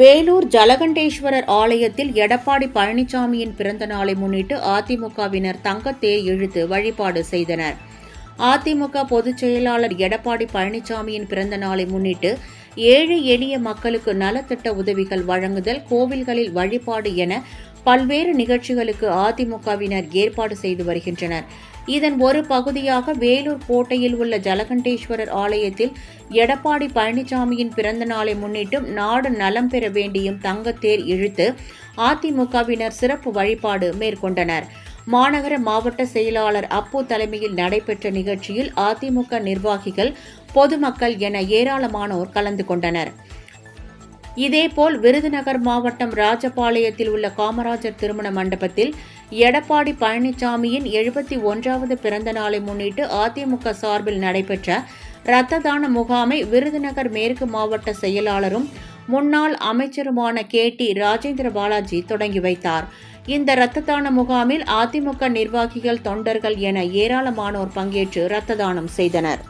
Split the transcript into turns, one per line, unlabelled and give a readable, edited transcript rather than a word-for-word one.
வேலூர் ஜலகண்டேஸ்வரர் ஆலயத்தில் எடப்பாடி பழனிசாமியின் பிறந்த நாளை முன்னிட்டு அதிமுகவினர் தங்கத்தேர் இழுத்து வழிபாடு செய்தனர். அதிமுக பொதுச் செயலாளர் எடப்பாடி பழனிசாமியின் பிறந்த நாளை முன்னிட்டு ஏழை எளிய மக்களுக்கு நலத்திட்ட உதவிகள் வழங்குதல், கோவில்களில் வழிபாடு என பல்வேறு நிகழ்ச்சிகளுக்கு அதிமுகவினர் ஏற்பாடு செய்து வருகின்றனர். இதன் ஒரு பகுதியாக வேலூர் கோட்டையில் உள்ள ஜலகண்டேஸ்வரர் ஆலயத்தில் எடப்பாடி பழனிசாமியின் பிறந்த நாளை முன்னிட்டு நாடு நலம் பெற வேண்டியும் தங்கத்தேர் இழுத்து அதிமுகவினர் சிறப்பு வழிபாடு மேற்கொண்டனர். மாநகர மாவட்ட செயலாளர் அப்பு தலைமையில் நடைபெற்ற நிகழ்ச்சியில் அதிமுக நிர்வாகிகள், பொதுமக்கள் என ஏராளமானோர் கலந்து கொண்டனர். இதேபோல் விருதுநகர் மாவட்டம் ராஜபாளையத்தில் உள்ள காமராஜர் திருமண மண்டபத்தில் எடப்பாடி பழனிசாமியின் 71வது பிறந்த நாளை முன்னிட்டு அதிமுக சார்பில் நடைபெற்ற இரத்த தான முகாமை விருதுநகர் மேற்கு மாவட்ட செயலாளரும் முன்னாள் அமைச்சருமான KT ராஜேந்திர பாலாஜி தொடங்கி வைத்தார். இந்த இரத்த தான முகாமில் அதிமுக நிர்வாகிகள், தொண்டர்கள் என ஏராளமானோர் பங்கேற்று இரத்த தானம் செய்தனர்.